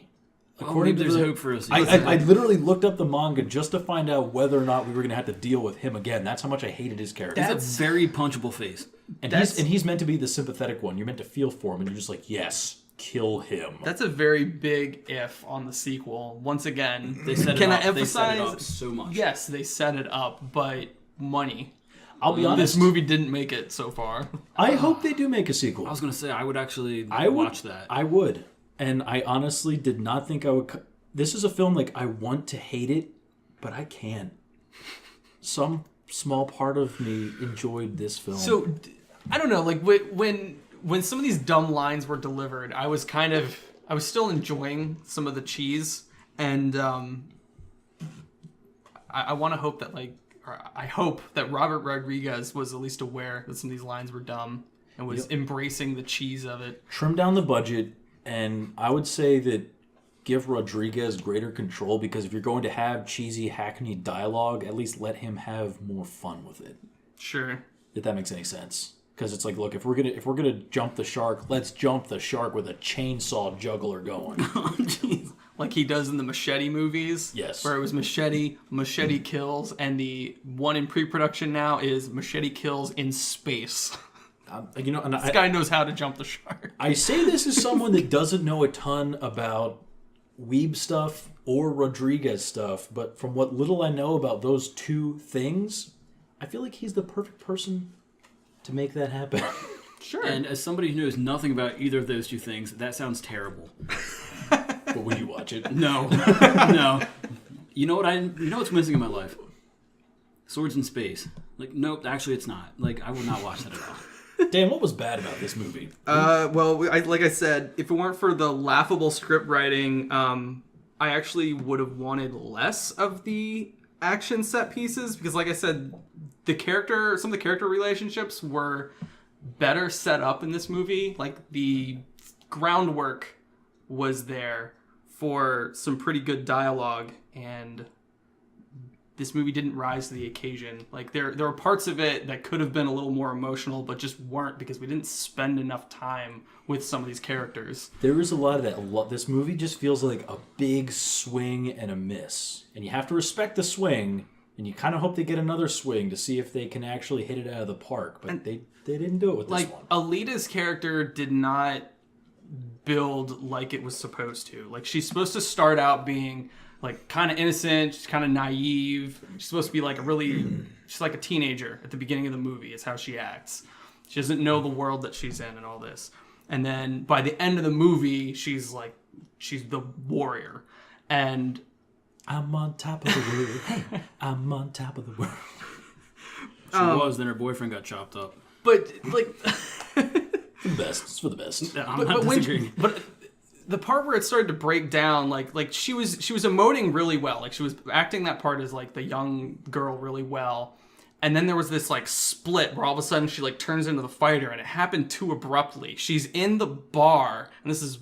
D: According to hope for a sequel.
A: I literally looked up the manga just to find out whether or not we were going to have to deal with him again. That's how much I hated his character.
D: That's a very punchable face.
A: And he's meant to be the sympathetic one. You're meant to feel for him, and you're just like, yes, kill him.
B: That's a very big if on the sequel. Once again,
D: they set it
B: can
D: up.
B: I emphasize?
D: They set it up so much.
B: Yes, they set it up, but money.
A: I'll be honest.
B: This movie didn't make it so far.
A: I hope they do make a sequel.
D: I was gonna say I would actually
A: I would
D: watch that.
A: I would, and I honestly did not think I would. This is a film like I want to hate it, but I can't. Some small part of me enjoyed this film.
B: So, I don't know. Like when some of these dumb lines were delivered, I was still enjoying some of the cheese, and I want to hope that I hope that Robert Rodriguez was at least aware that some of these lines were dumb and was embracing the cheese of it.
A: Trim down the budget, and I would say that give Rodriguez greater control, because if you're going to have cheesy, hackneyed dialogue, at least let him have more fun with it.
B: Sure.
A: If that makes any sense. Because it's like, look, if we're gonna jump the shark, let's jump the shark with a chainsaw juggler going.
D: Oh, jeez.
B: Like he does in the Machete movies.
A: Yes.
B: Where it was Machete kills, and the one in pre-production now is Machete kills in space. This guy knows how to jump the shark.
A: I say this as someone that doesn't know a ton about weeb stuff or Rodriguez stuff, but from what little I know about those two things, I feel like he's the perfect person to make that happen.
B: Sure.
D: And as somebody who knows nothing about either of those two things, that sounds terrible.
A: But would you watch it?
D: No. No. You know what's missing in my life? Swords in space. Like, nope, actually it's not. Like, I would not watch that at all.
A: Dan, what was bad about this movie?
B: Well, like I said, if it weren't for the laughable script writing, I actually would have wanted less of the action set pieces, because like I said, some of the character relationships were better set up in this movie. Like the groundwork was there for some pretty good dialogue, and this movie didn't rise to the occasion. Like there were parts of it that could have been a little more emotional, but just weren't, because we didn't spend enough time with some of these characters.
A: There is a lot of that. This movie just feels like a big swing and a miss. And you have to respect the swing, and you kind of hope they get another swing to see if they can actually hit it out of the park. But they didn't do it with this one.
B: Alita's character did not build like it was supposed to. Like, she's supposed to start out being like kind of innocent, she's kind of naive. She's supposed to be like she's like a teenager at the beginning of the movie is how she acts. She doesn't know the world that she's in and all this. And then by the end of the movie, she's the warrior. And
A: I'm on top of the world. Hey, I'm on top of the world.
D: She was, then her boyfriend got chopped up.
B: But like
A: For the best. It's for the best.
D: I'm not disagreeing.
B: But the part where it started to break down, like she was emoting really well. Like she was acting that part as like the young girl really well. And then there was this like split where all of a sudden she like turns into the fighter, and it happened too abruptly. She's in the bar, and this is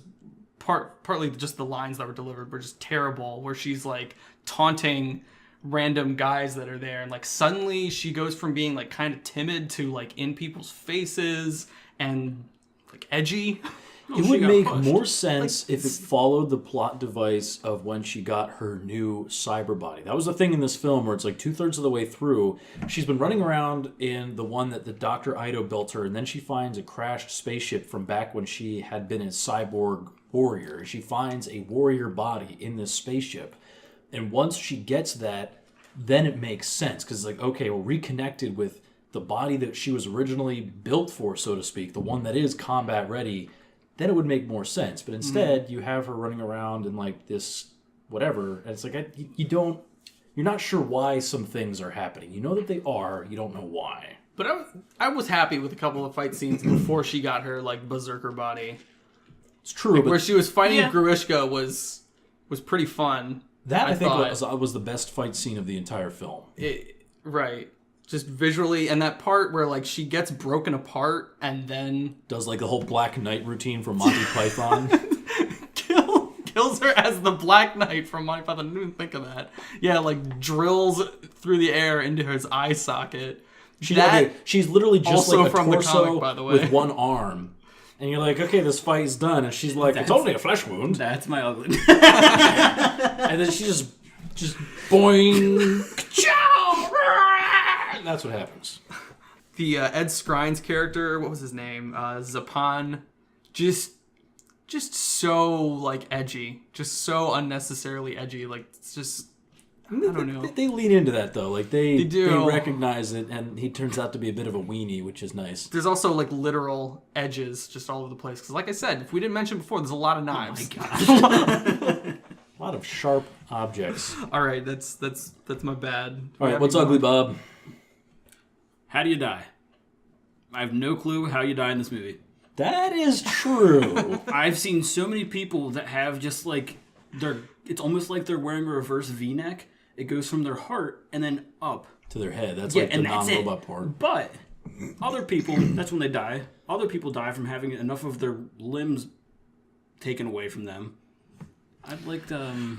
B: partly just the lines that were delivered were just terrible, where she's like taunting random guys that are there, and like suddenly she goes from being like kind of timid to like in people's faces and like edgy.
A: It would make more sense if it followed the plot device of when she got her new cyber body. That was the thing in this film where it's like 2/3 of the way through, she's been running around in the one that the Dr. Ido built her, and then she finds a crashed spaceship from back when she had been a cyborg warrior. She finds a warrior body in this spaceship. And once she gets that, then it makes sense. Because it's like, okay, we're reconnected with the body that she was originally built for, so to speak, the one that is combat ready. Then it would make more sense. But instead, you have her running around in like this whatever, and it's like you're not sure why some things are happening. You know that they are, you don't know why.
B: But I was happy with a couple of fight scenes before she got her like berserker body.
A: It's true,
B: like,
A: but
B: where she was fighting Gruishka was pretty fun.
A: That I think was the best fight scene of the entire film.
B: Right. Just visually, and that part where like she gets broken apart and then
A: does like the whole Black Knight routine from Monty Python.
B: Kills her as the Black Knight from Monty Python. I didn't even think of that. Yeah, like drills through the air into his eye socket.
A: She's literally just like a
B: from
A: torso
B: the comic, by the way.
A: with one arm. And you're like, okay, this fight's done. And she's like, it's only a flesh wound.
D: That's my ugly.
A: And then she just boing. That's what happens.
B: The Ed Skrine's character, what was his name? Zapan. Just so like edgy. Just so unnecessarily edgy. Like it's just I don't know.
A: They lean into that though. Like they
B: do.
A: They recognize it, and he turns out to be a bit of a weenie, which is nice.
B: There's also like literal edges just all over the place. Because like I said, if we didn't mention before, there's a lot of knives.
D: Oh my god.
A: A lot of sharp objects.
B: All right, that's my bad.
A: All right, what's ugly, Bob?
D: How do you die? I have no clue how you die in this movie.
A: That is true.
D: I've seen so many people that have just like it's almost like they're wearing a reverse V-neck. It goes from their heart and then up
A: To their head. That's
D: Yeah,
A: like the
D: and that's it.
A: non-robot part.
D: But other people, that's when they die. Other people die from having enough of their limbs taken away from them. I'd like to...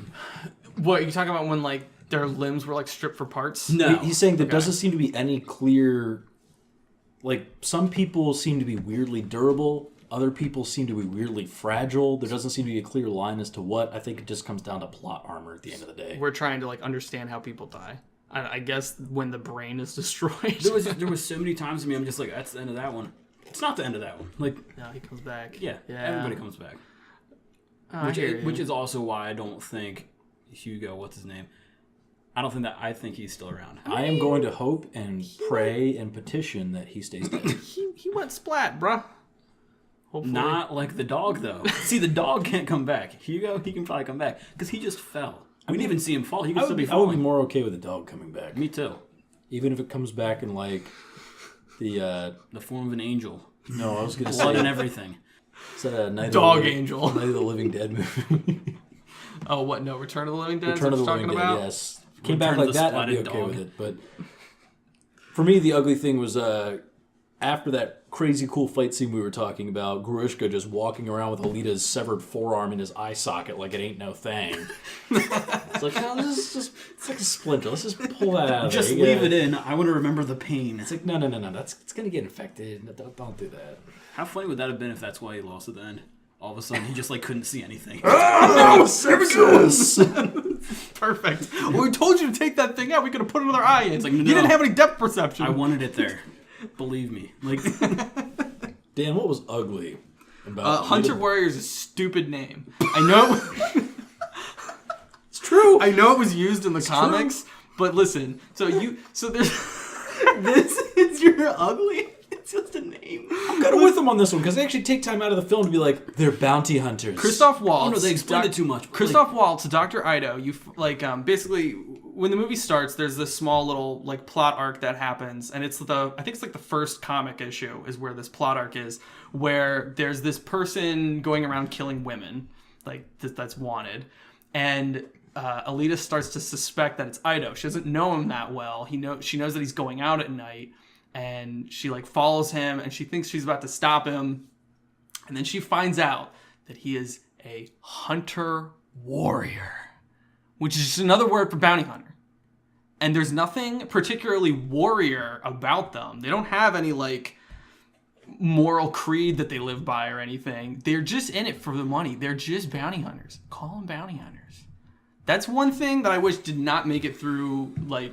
B: What, you talking about when like their limbs were like stripped for parts?
D: No.
A: He's saying there doesn't seem to be any clear... Like, some people seem to be weirdly durable. Other people seem to be weirdly fragile. There doesn't seem to be a clear line as to what. I think it just comes down to plot armor at the end of the day.
B: We're trying to like understand how people die. I guess when the brain is destroyed.
D: There was so many times to me, I'm just like, that's the end of that one. It's not the end of that one. Like,
B: No, he comes back.
D: yeah, everybody comes back.
B: I hear you.
D: Which is also why I don't think Hugo, what's his name? I think he's still around.
A: I am going to hope and pray and petition that he stays dead.
B: he went splat, bruh. Hopefully.
D: Not like the dog, though. See, the dog can't come back. Hugo, he can probably come back because he just fell. We didn't even see him fall. He could
A: I
D: still
A: would
D: be
A: be
D: falling.
A: more okay with the dog coming back.
D: Me too.
A: Even if it comes back in, like, the...
D: The form of an angel,
A: No, I was going to
D: blood
A: say...
D: and everything.
A: Is that a Night
B: Dog
A: of the,
B: Angel.
A: Night of the Living Dead movie?
B: Oh, what? No, Return of the Living Dead?
A: Return of the
B: is what
A: Living
B: you're
A: Dead,
B: talking about?
A: yes. Came back
D: Return
A: like
D: of the
A: that, I'd be
D: Splatted
A: okay
D: Dog.
A: with it. But for me, the ugly thing was after that crazy cool fight scene we were talking about, Grushka just walking around with Alita's severed forearm in his eye socket like it ain't no thing. It's like, no, this is just, it's like a splinter. Let's just pull that out of
D: Just
A: there.
D: leave it in. I want to remember the pain.
A: It's like, no, it's going to get infected. Don't do that.
D: How funny would that have been if that's why he lost at the end? All of a sudden, he just like couldn't see anything.
A: Oh, sepsis!
B: Perfect. Well, we told you to take that thing out. We could have put another eye in. It's
D: like,
B: you
D: no.
B: didn't have any depth perception.
D: I wanted it there. Believe me. Like,
A: Dan, what was ugly about
B: Hunter
A: Alita?
B: Warrior is a stupid name. I know.
A: It's true.
B: I know it was used in the comics, but listen. So there's this is your ugly. It's just a name.
A: I'm kind of with them on this one because they actually take time out of the film to be like, they're bounty hunters.
B: Christoph Waltz.
D: oh no, they explained it too much.
B: Christoph Waltz, Dr. Ido. You basically when the movie starts, there's this small little like plot arc that happens, and I think it's like the first comic issue is where this plot arc is, where there's this person going around killing women, like that's wanted, and Alita starts to suspect that it's Ido. She doesn't know him that well. She knows that he's going out at night. And she like follows him and she thinks she's about to stop him. And then she finds out that he is a hunter warrior, which is just another word for bounty hunter. And there's nothing particularly warrior about them. They don't have any like moral creed that they live by or anything. They're just in it for the money. They're just bounty hunters. Call them bounty hunters. That's one thing that I wish did not make it through like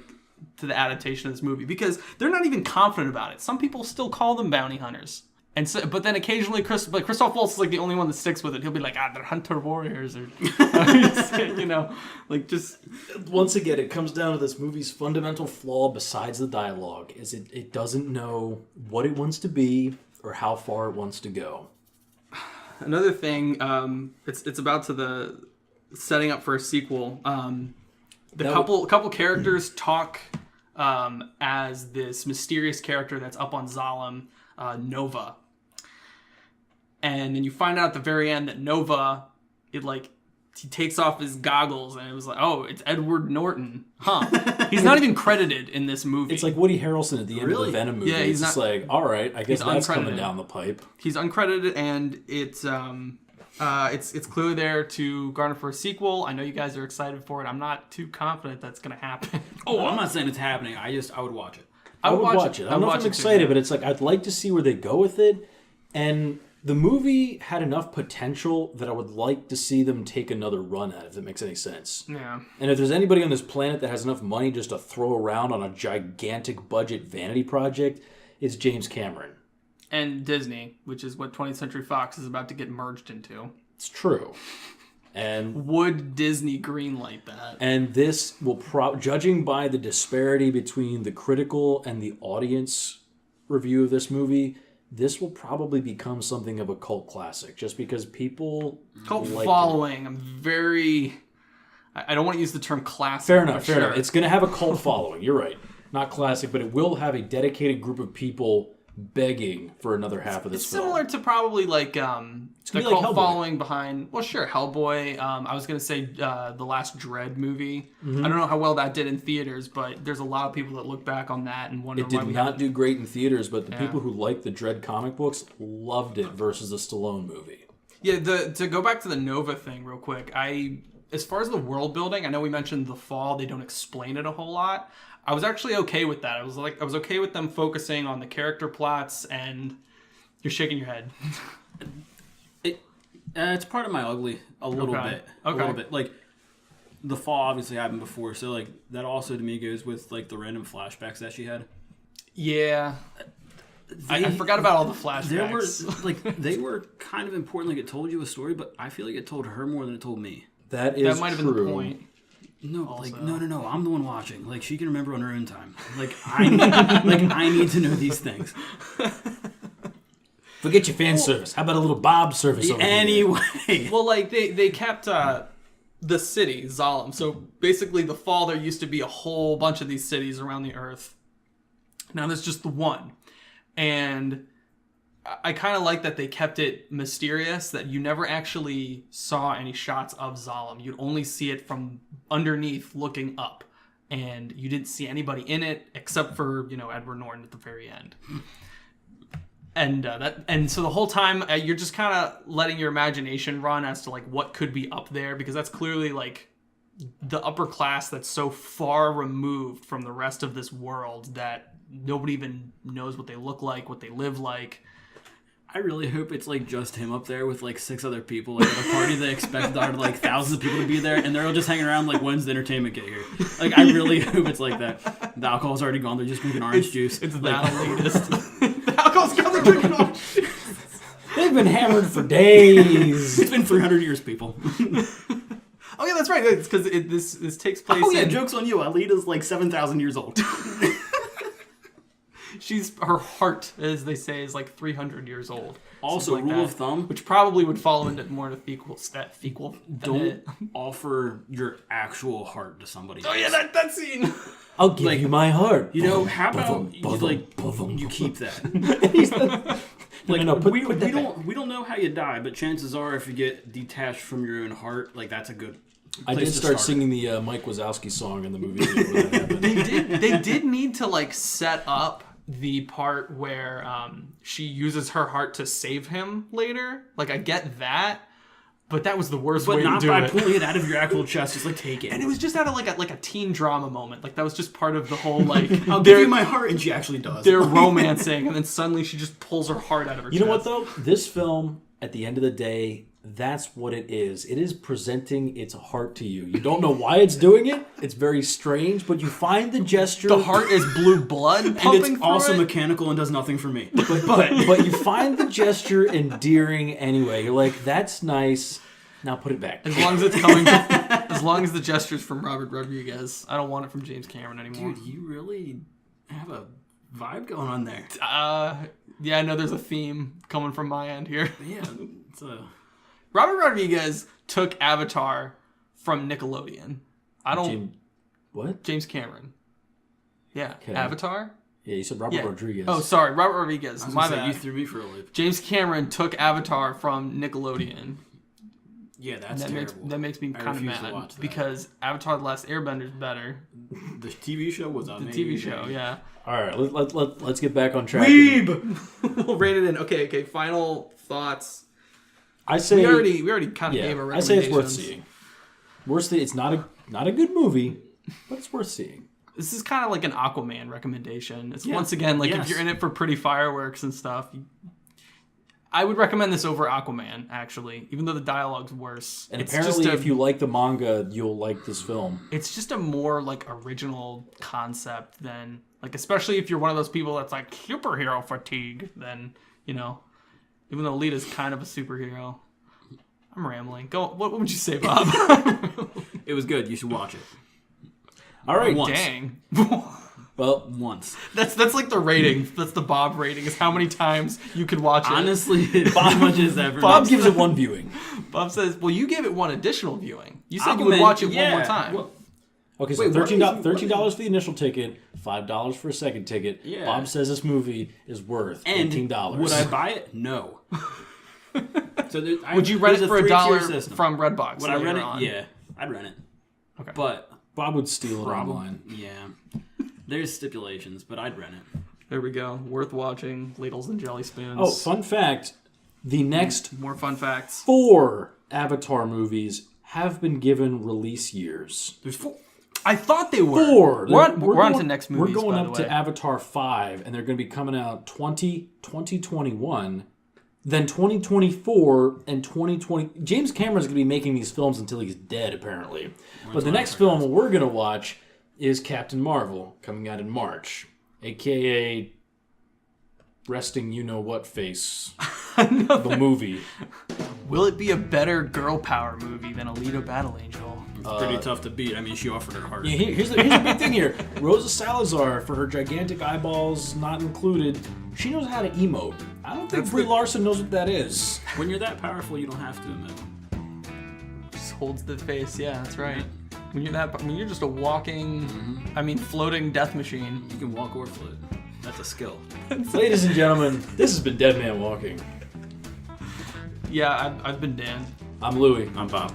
B: to the adaptation of this movie because they're not even confident about it. Some people still call them bounty hunters. And so, but then occasionally Christoph Waltz is like the only one that sticks with it. He'll be like, they're hunter warriors or, you know, like just.
A: Once again, it comes down to this movie's fundamental flaw besides the dialogue is it doesn't know what it wants to be or how far it wants to go.
B: Another thing, it's about to the setting up for a sequel. Couple characters talk as this mysterious character that's up on Zalem, Nova. And then you find out at the very end that Nova, he takes off his goggles and it was like, oh, it's Edward Norton. Huh. He's not even credited in this movie.
A: It's like Woody Harrelson at the end of the Venom movie.
B: Yeah,
A: it's just like, all right, I guess that's coming
B: uncredited.
A: down the pipe.
B: He's uncredited and it's clearly there to garner for a sequel. I know you guys are excited for it. I'm not too confident that's going to happen.
D: Oh, I'm not saying it's happening. I would watch it.
A: I would watch it. I don't know if I'm excited, but it's like I'd like to see where they go with it. And the movie had enough potential that I would like to see them take another run at it, if that makes any sense.
B: Yeah.
A: And if there's anybody on this planet that has enough money just to throw around on a gigantic budget vanity project, it's James Cameron.
B: And Disney, which is what 20th Century Fox is about to get merged into.
A: It's true. And
B: would Disney greenlight that?
A: And this will, judging by the disparity between the critical and the audience review of this movie, this will probably become something of a cult classic, just because people
B: Cult
A: like
B: following.
A: It.
B: I'm very. I don't want to use the term classic.
A: Fair enough.
B: Fair
A: Fair enough. It's going to have a cult following. You're right. Not classic, but it will have a dedicated group of people begging for another half of this film.
B: Similar to probably like the
A: like
B: cult
A: Hellboy.
B: following behind. Well, sure, Hellboy. I was gonna say the last Dredd movie.
A: Mm-hmm.
B: I don't know how well that did in theaters, but there's a lot of people that look back on that and wonder
A: It
B: why
A: did
B: we
A: not
B: haven't.
A: do great in theaters, but the people who like the Dredd comic books loved it versus the Stallone movie.
B: Yeah, to go back to the Nova thing real quick, as far as the world building, I know we mentioned The Fall, they don't explain it a whole lot. I was actually okay with that. I was okay with them focusing on the character plots, and you're shaking your head.
D: It's part of my ugly a little bit. A little bit. Like, The Fall obviously happened before, so like that also to me goes with like the random flashbacks that she had.
B: Yeah. I forgot about all the flashbacks.
D: They were kind of important. Like, it told you a story, but I feel like it told her more than it told me.
A: That is
B: that might have been the point.
D: No,
B: Also.
D: like no. I'm the one watching. Like, she can remember on her own time. Like, I need to know these things.
A: Forget your fan service. How about a little Bob service over here?
D: Anyway.
B: Well, like they kept the city Zalem. So basically, The Fall, there used to be a whole bunch of these cities around the Earth. Now there's just the one, and I kind of like that they kept it mysterious, that you never actually saw any shots of Zalem. You'd only see it from underneath looking up. And you didn't see anybody in it except for, Edward Norton at the very end. And so the whole time you're just kind of letting your imagination run as to like what could be up there, because that's clearly like the upper class that's so far removed from the rest of this world that nobody even knows what they look like, what they live like.
D: I really hope it's like just him up there with like 6 other people, like at a party they expect like thousands of people to be there, and they're all just hanging around like, when's the entertainment get here? Like, I really hope it's like that. The alcohol's already gone, they're just drinking orange juice.
B: It's
D: like,
B: that elitist. The alcohol's gone, they're drinking orange juice.
A: They've been hammered for days.
D: It's been 300 years, people.
B: Oh yeah, that's right. It's because this takes place.
D: Oh yeah, joke's on you. Alita's like 7,000 years old.
B: Her heart, as they say, is like 300 years old.
D: Also,
B: like
D: rule
B: that,
D: of thumb,
B: which probably would fall into more of a fecal.
D: Don't offer your actual heart to somebody else.
B: Oh yeah, that scene.
A: I'll give you my heart.
D: You know, how about you keep that? Like,
A: no,
D: we don't know how you die, but chances are, if you get detached from your own heart, like, that's a good place
A: I did
D: to
A: start singing the Mike Wazowski song in the movie. When that happened.
B: They did need to like set up the part where she uses her heart to save him later. Like, I get that, but that was the worst way to do it.
D: But not by pulling it out of your actual chest. Just like, take it.
B: And it was just out of like a teen drama moment. Like, that was just part of the whole like
D: I'll give you my heart, and she actually does.
B: They're romancing, and then suddenly she just pulls her heart out of her chest.
A: You know what though? This film, at the end of the day, that's what it is. It is presenting its heart to you. You don't know why it's doing it. It's very strange, but you find the gesture.
B: The heart is blue blood pumping
D: and it's
B: through
D: also
B: it.
D: mechanical and does nothing for me.
A: But you find the gesture endearing anyway. You're like, that's nice. Now put it back.
B: As long as it's coming, as long as the gesture's from Robert Rodriguez. I don't want it from James Cameron anymore.
D: Dude, you really have a vibe going on there.
B: Yeah, I know there's a theme coming from my end here.
D: Yeah, it's a...
B: Robert Rodriguez took Avatar from Nickelodeon. James Cameron. Yeah,
A: Okay.
B: Avatar?
A: Yeah, you said Robert Rodriguez.
B: Oh, sorry, Robert Rodriguez. My bad.
D: You threw me for a loop.
B: James Cameron took Avatar from Nickelodeon.
D: Yeah, that's terrible.
B: That makes me kind of mad because Avatar: The Last Airbender is better.
D: The TV show was amazing.
B: The TV show, yeah.
A: All right, let's get back on track.
B: Weeb. We'll rate it in. Okay. Final thoughts.
A: I say
B: we already kind of gave our recommendations.
A: I say it's worth seeing. It's not a good movie, but it's worth seeing.
B: This is kind of like an Aquaman recommendation. It's once again like if you're in it for pretty fireworks and stuff. I would recommend this over Aquaman, actually, even though the dialogue's worse.
A: And apparently, if you like the manga, you'll like this film.
B: It's just a more like original concept than like, especially if you're one of those people that's like superhero fatigue. Then even though Alita's kind of a superhero, I'm rambling. Go. What would you say, Bob?
D: It was good. You should watch it.
A: All right.
D: Once.
B: Dang.
A: Well,
D: Once.
B: That's like the rating. That's the Bob rating. Is how many times you could watch it.
D: Honestly, it pretty much is ever.
A: Bob gives it one viewing.
B: Bob says, "Well, you gave it one additional viewing. You said
D: I'll
B: you would
D: admit,
B: watch it one
D: yeah.
B: more time."
D: Well,
A: Okay, so
D: Wait, what
A: $13
D: is-
A: for the initial ticket, $5 for a second ticket.
D: Yeah.
A: Bob says this movie is worth
D: and
A: $18.
D: would I buy it? No. So
B: Would you rent it for
D: $1
B: $1 from Redbox?
D: Would I rent
B: later on?
D: it? Yeah, I'd rent it.
B: Okay.
D: But
A: Bob would steal it online.
D: yeah, there's stipulations, but I'd rent it.
B: There we go. Worth watching. Ladles and Jelly Spoons.
A: Oh, fun fact. The next
B: More fun facts.
A: 4 Avatar movies have been given release years.
B: There's 4. I thought they were.
A: 4!
B: We're on
A: going-
B: to next movies,
A: We're going
B: by
A: up
B: the way.
A: to Avatar 5, and they're going to be coming out 2021, then 2024, and 2020. James Cameron's going to be making these films until he's dead, apparently. But the next film we're going to watch is Captain Marvel, coming out in March, a.k.a. Resting You-Know-What Face, the movie.
B: Will it be a better girl power movie than Alita Battle Angel?
D: It's pretty tough to beat. I mean, she offered her heart.
A: Yeah, here's the big thing here. Rosa Salazar, for her gigantic eyeballs not included, she knows how to emote. I don't think Brie Larson knows what that is.
D: When you're that powerful, you don't have to admit.
B: Just holds the face. Yeah, that's right. When you're just a walking, floating death machine.
D: You can walk or float. That's a skill.
A: Ladies and gentlemen, this has been Dead Man Walking.
B: Yeah, I've been Dan.
A: I'm Louie.
D: I'm Bob.